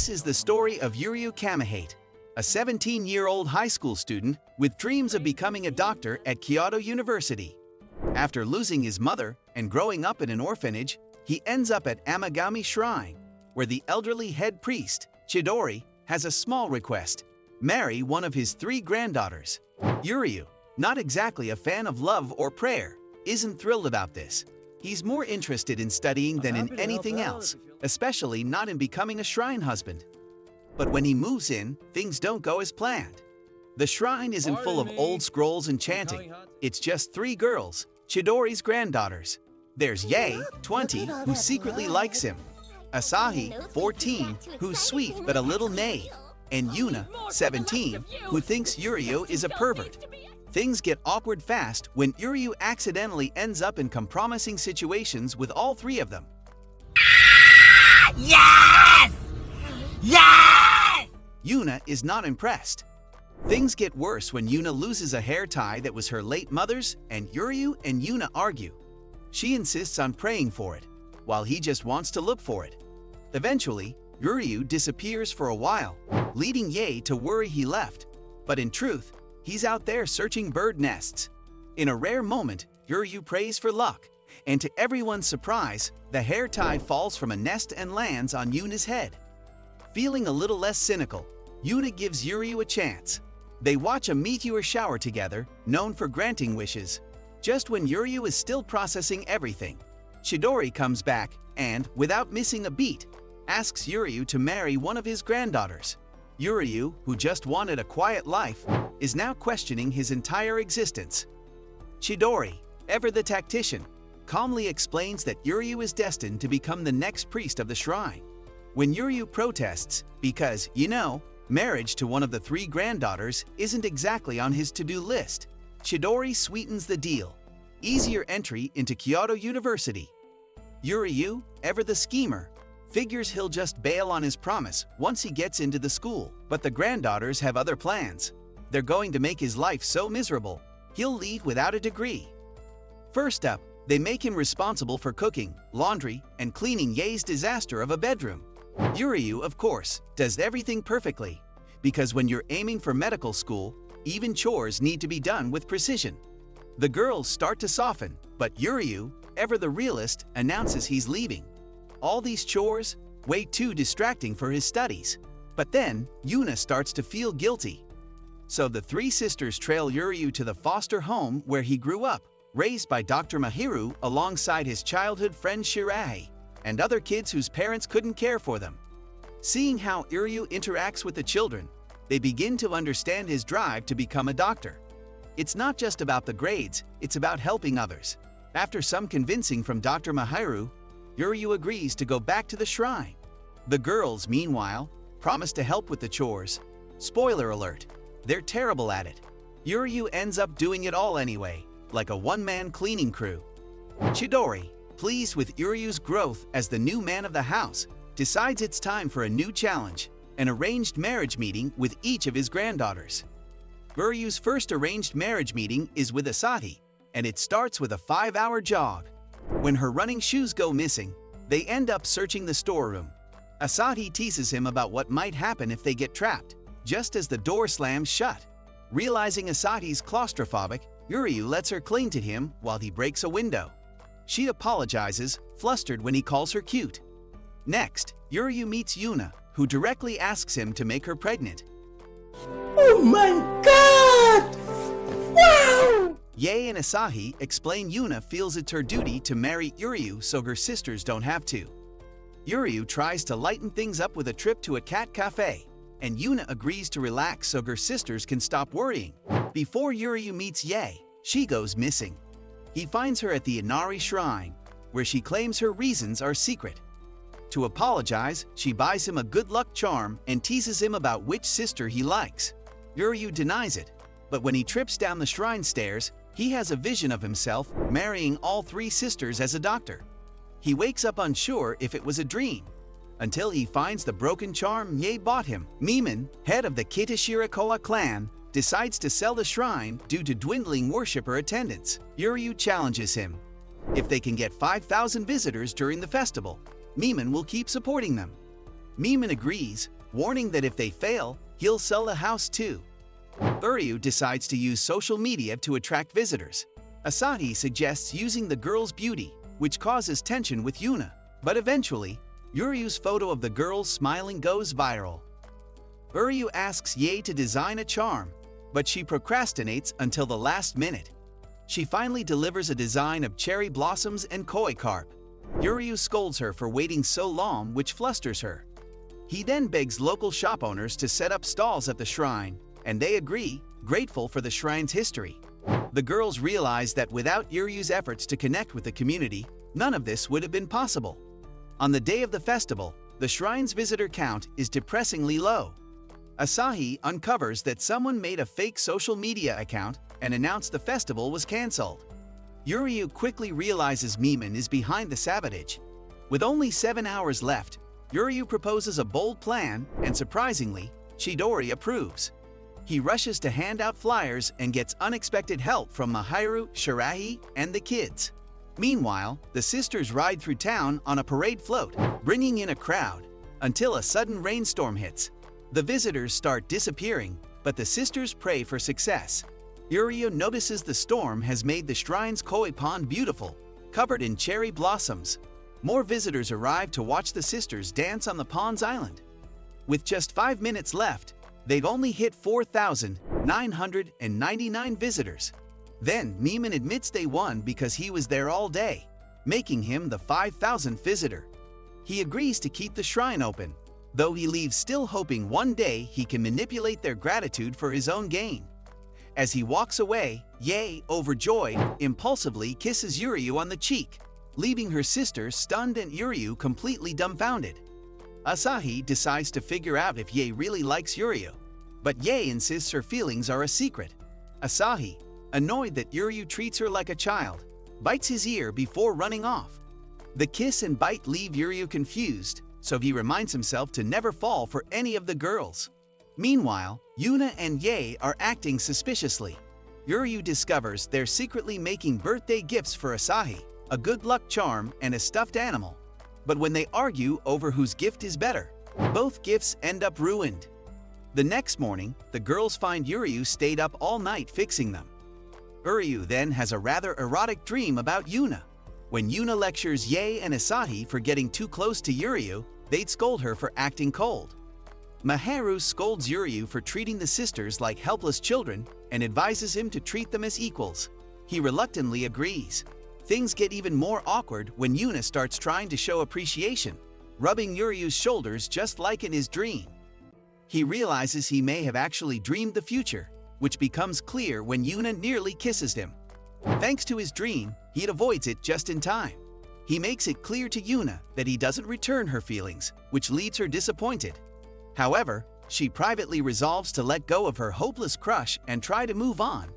This is the story of Yuryu Kamihate, a 17-year-old high school student with dreams of becoming a doctor at Kyoto University. After losing his mother and growing up in an orphanage, he ends up at Amagami Shrine, where the elderly head priest, Chidori, has a small request: marry one of his 3 granddaughters. Yuryu, not exactly a fan of love or prayer, isn't thrilled about this. He's more interested in studying than in anything else, especially not in becoming a shrine husband. But when he moves in, things don't go as planned. The shrine isn't full of old scrolls and chanting. It's just 3 girls, Chidori's granddaughters. There's Yae, 20, who secretly likes him; Asahi, 14, who's sweet but a little knave; and Yuna, 17, who thinks Yuryu is a pervert. Things get awkward fast when Yuryu accidentally ends up in compromising situations with all 3 of them. Yes! Yes! Yuna is not impressed. Things get worse when Yuna loses a hair tie that was her late mother's, and Yuryu and Yuna argue. She insists on praying for it, while he just wants to look for it. Eventually, Yuryu disappears for a while, leading Yae to worry he left. But in truth, he's out there searching bird nests. In a rare moment, Yuryu prays for luck, and to everyone's surprise, the hair tie falls from a nest and lands on Yuna's head. Feeling a little less cynical, Yuna gives Yuryu a chance. They watch a meteor shower together, known for granting wishes. Just when Yuryu is still processing everything, Chidori comes back and, without missing a beat, asks Yuryu to marry one of his granddaughters. Yuryu, who just wanted a quiet life, is now questioning his entire existence. Chidori, ever the tactician, calmly explains that Yuryu is destined to become the next priest of the shrine. When Yuryu protests, because, marriage to one of the 3 granddaughters isn't exactly on his to-do list, Chidori sweetens the deal: easier entry into Kyoto University. Yuryu, ever the schemer, figures he'll just bail on his promise once he gets into the school. But the granddaughters have other plans. They're going to make his life so miserable, he'll leave without a degree. First up, they make him responsible for cooking, laundry, and cleaning Yae's disaster of a bedroom. Yuryu, of course, does everything perfectly, because when you're aiming for medical school, even chores need to be done with precision. The girls start to soften, but Yuryu, ever the realist, announces he's leaving. All these chores? Way too distracting for his studies. But then, Yuna starts to feel guilty. So the 3 sisters trail Yuryu to the foster home where he grew up, raised by Dr. Mahiru alongside his childhood friend Shirae, and other kids whose parents couldn't care for them. Seeing how Yuryu interacts with the children, they begin to understand his drive to become a doctor. It's not just about the grades, it's about helping others. After some convincing from Dr. Mahiru, Yuryu agrees to go back to the shrine. The girls, meanwhile, promise to help with the chores. Spoiler alert, they're terrible at it. Yuryu ends up doing it all anyway, like a one-man cleaning crew. Chidori, pleased with Yuryu's growth as the new man of the house, decides it's time for a new challenge: an arranged marriage meeting with each of his granddaughters. Yuryu's first arranged marriage meeting is with Asahi, and it starts with a 5-hour jog. When her running shoes go missing, they end up searching the storeroom. Asahi teases him about what might happen if they get trapped, just as the door slams shut. Realizing Asahi's claustrophobic, Yuryu lets her cling to him while he breaks a window. She apologizes, flustered when he calls her cute. Next, Yuryu meets Yuna, who directly asks him to make her pregnant. Oh my god! Wow! Yae and Asahi explain Yuna feels it's her duty to marry Yuryu so her sisters don't have to. Yuryu tries to lighten things up with a trip to a cat cafe, and Yuna agrees to relax so her sisters can stop worrying. Before Yuryu meets Yae, she goes missing. He finds her at the Inari Shrine, where she claims her reasons are secret. To apologize, she buys him a good luck charm and teases him about which sister he likes. Yuryu denies it, but when he trips down the shrine stairs, he has a vision of himself marrying all 3 sisters as a doctor. He wakes up unsure if it was a dream, until he finds the broken charm Yae bought him. Miman, head of the Kitashirikoa clan, decides to sell the shrine due to dwindling worshiper attendance. Yuryu challenges him. If they can get 5,000 visitors during the festival, Miman will keep supporting them. Miman agrees, warning that if they fail, he'll sell the house too. Uryu decides to use social media to attract visitors. Asahi suggests using the girl's beauty, which causes tension with Yuna. But eventually, Uryu's photo of the girl smiling goes viral. Uryu asks Ye to design a charm, but she procrastinates until the last minute. She finally delivers a design of cherry blossoms and koi carp. Uryu scolds her for waiting so long, which flusters her. He then begs local shop owners to set up stalls at the shrine, and they agree, grateful for the shrine's history. The girls realize that without Uryu's efforts to connect with the community, none of this would have been possible. On the day of the festival, the shrine's visitor count is depressingly low. Asahi uncovers that someone made a fake social media account and announced the festival was cancelled. Uryu quickly realizes Miman is behind the sabotage. With only 7 hours left, Uryu proposes a bold plan and surprisingly, Chidori approves. He rushes to hand out flyers and gets unexpected help from Mahiru, Shirahi, and the kids. Meanwhile, the sisters ride through town on a parade float, bringing in a crowd, until a sudden rainstorm hits. The visitors start disappearing, but the sisters pray for success. Uryu notices the storm has made the shrine's koi pond beautiful, covered in cherry blossoms. More visitors arrive to watch the sisters dance on the pond's island. With just 5 minutes left, they've only hit 4,999 visitors. Then Miman admits they won because he was there all day, making him the 5,000th visitor. He agrees to keep the shrine open, though he leaves still hoping one day he can manipulate their gratitude for his own gain. As he walks away, Ye, overjoyed, impulsively kisses Uryu on the cheek, leaving her sister stunned and Uryu completely dumbfounded. Asahi decides to figure out if Ye really likes Uryu, but Ye insists her feelings are a secret. Asahi, annoyed that Uryu treats her like a child, bites his ear before running off. The kiss and bite leave Uryu confused, so he reminds himself to never fall for any of the girls. Meanwhile, Yuna and Ye are acting suspiciously. Uryu discovers they're secretly making birthday gifts for Asahi, a good luck charm and a stuffed animal. But when they argue over whose gift is better, both gifts end up ruined. The next morning, the girls find Uryu stayed up all night fixing them. Uryu then has a rather erotic dream about Yuna. When Yuna lectures Ye and Asahi for getting too close to Uryu, they'd scold her for acting cold. Mahiru scolds Uryu for treating the sisters like helpless children and advises him to treat them as equals. He reluctantly agrees. Things get even more awkward when Yuna starts trying to show appreciation, rubbing Uryu's shoulders just like in his dream. He realizes he may have actually dreamed the future, which becomes clear when Yuna nearly kisses him. Thanks to his dream, he avoids it just in time. He makes it clear to Yuna that he doesn't return her feelings, which leaves her disappointed. However, she privately resolves to let go of her hopeless crush and try to move on.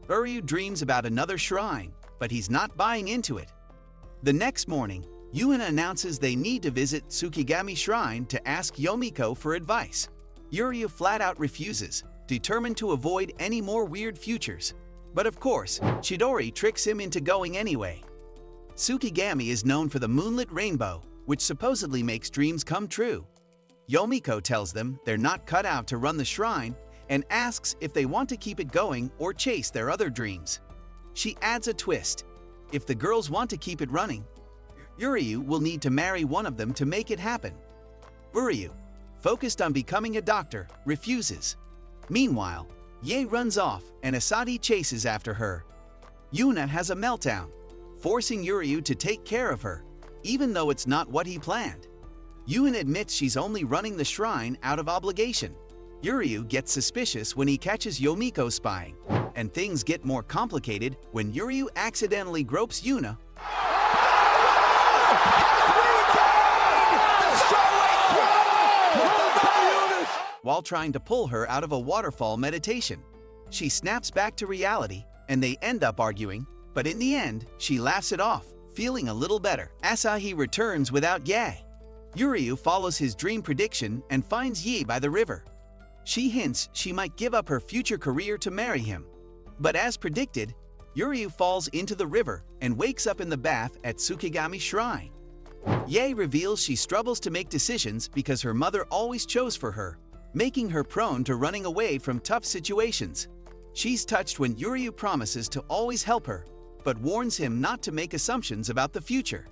Uryu dreams about another shrine, but he's not buying into it. The next morning, Yuna announces they need to visit Tsukigami Shrine to ask Yomiko for advice. Uryu flat out refuses, determined to avoid any more weird futures. But of course, Chidori tricks him into going anyway. Tsukigami is known for the moonlit rainbow, which supposedly makes dreams come true. Yomiko tells them they're not cut out to run the shrine and asks if they want to keep it going or chase their other dreams. She adds a twist. If the girls want to keep it running, Uryu will need to marry one of them to make it happen. Uryu, focused on becoming a doctor, refuses. Meanwhile, Ye runs off and Asahi chases after her. Yuna has a meltdown, forcing Uryu to take care of her, even though it's not what he planned. Yuna admits she's only running the shrine out of obligation. Uryu gets suspicious when he catches Yomiko spying, and things get more complicated when Uryu accidentally gropes Yuna while trying to pull her out of a waterfall meditation. She snaps back to reality, and they end up arguing, but in the end, she laughs it off, feeling a little better. Asahi returns without Ye. Uryu follows his dream prediction and finds Yi by the river. She hints she might give up her future career to marry him. But as predicted, Uryu falls into the river and wakes up in the bath at Tsukigami Shrine. Yae reveals she struggles to make decisions because her mother always chose for her, making her prone to running away from tough situations. She's touched when Yuryu promises to always help her, but warns him not to make assumptions about the future.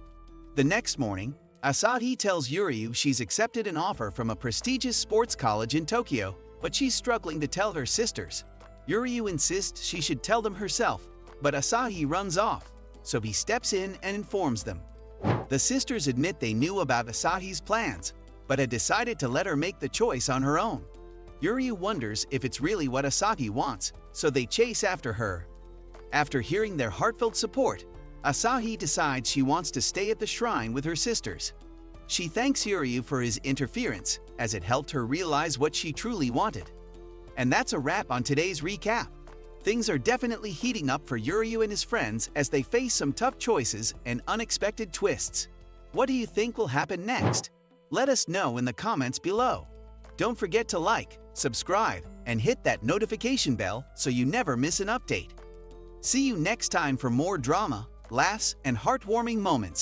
The next morning, Asahi tells Yuryu she's accepted an offer from a prestigious sports college in Tokyo, but she's struggling to tell her sisters. Yuryu insists she should tell them herself, but Asahi runs off, so he steps in and informs them. The sisters admit they knew about Asahi's plans, but had decided to let her make the choice on her own. Yuryu wonders if it's really what Asahi wants, so they chase after her. After hearing their heartfelt support, Asahi decides she wants to stay at the shrine with her sisters. She thanks Yuryu for his interference, as it helped her realize what she truly wanted. And that's a wrap on today's recap. Things are definitely heating up for Yuryu and his friends as they face some tough choices and unexpected twists. What do you think will happen next? Let us know in the comments below. Don't forget to like, subscribe, and hit that notification bell so you never miss an update. See you next time for more drama, laughs, and heartwarming moments.